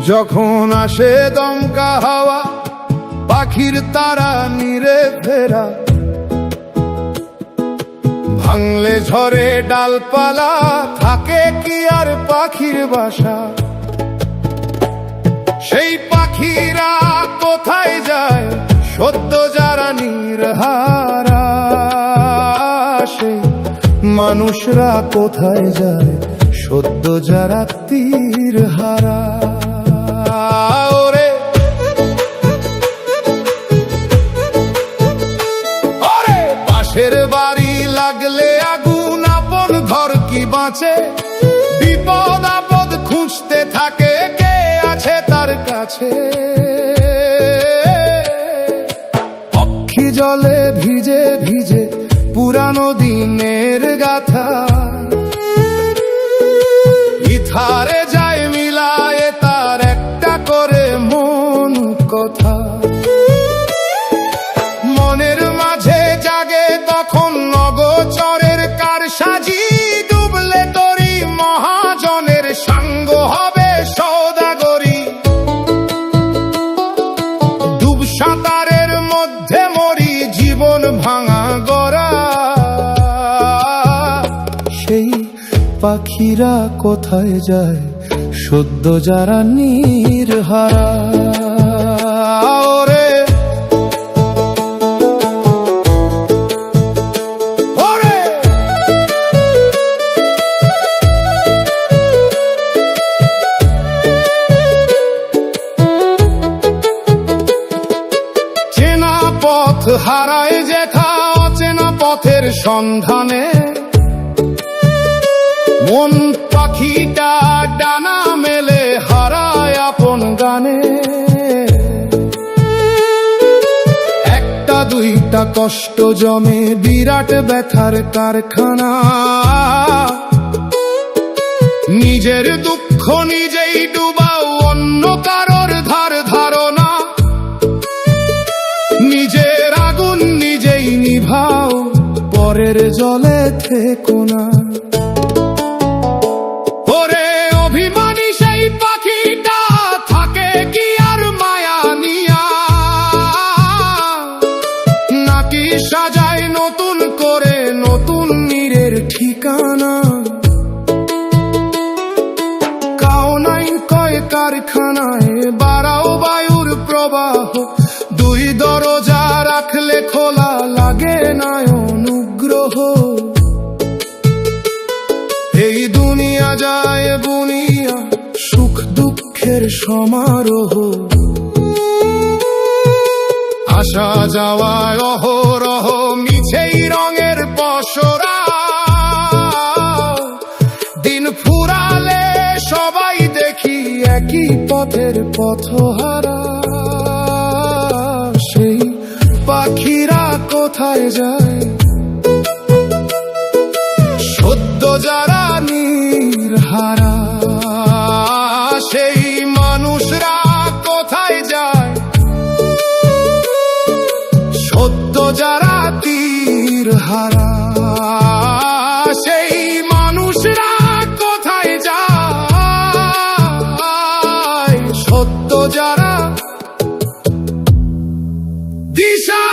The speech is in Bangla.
যখন আসে দমকা হাওয়া, পাখির তারা নিরে ফেরা, ভাঙলে ঝরে ডালপালা, থাকে কি আর পাখির বাসা? সেই পাখিরা কোথায় যায় সদ্য যারা নির্হারা? সেই মানুষরা কোথায় যায় সদ্য যারা তীর হারা? ওরে ওরে পাশের বাড়ি লাগলে আগুন, আপন ঘর কি বাঁচে? বিপদ আপদ খুঁজতে থাকে, কে আছে তার কাছে? অক্ষি জলে ভিজে ভিজে পুরানো দিনের গাথা, ইথারে যায় মিলায়ে তার একটা করে মন কথা। মনের মাঝে জাগে তখন নগচরের কারসাজি, ডুবলে তরি মহাজনের সাঙ্গ হবে সওদাগরি। ডুব সাঁতারের মধ্যে মরি জীবন ভাঙা গড়া, সেই পাখিরা কোথায় যায় সদ্য যারা নির্হারা? ওরে ওরে চেনা পথ হারায় যেথা, অচেনা পথের সন্ধানে মন পাখিটা ডানা মেলে হারায় আপন গানে। একটা দুইটা কষ্ট জমে বিরাট ব্যথার কারখানা, নিজের দুঃখ নিজেই ডুবাও, অন্য কারোর ধার ধারণা। নিজের আগুন নিজেই নিভাও, পরের জলে থেকো না। অভিমানী সেই পাখিটা থাকে কি আর মায়া নিয়া? নাকি সাজায় নতুন করে নতুন নীড়ের ঠিকানা? কাও নাই কয় কারখানায় বাড়াও বায়ুর প্রবাহ, দুই দরজা রাখলে খোলা লাগে না অনুগ্রহ। এই দুনিয়া যায় বুনিয়া সুখ দুঃখের সমারোহ, আসা যাওয়ায় অহরহ মিছেই রঙের পসরা। দিন ফুরালে সবাই দেখি একই পথের পথহারা, সেই পাখিরা কোথায় যায় সদ্য যারা নির্হারা? সেই মানুষরা কোথায় যায় সদ্য যারা তীর হারা? সেই মানুষরা কোথায় যায় সদ্য যারা দিশা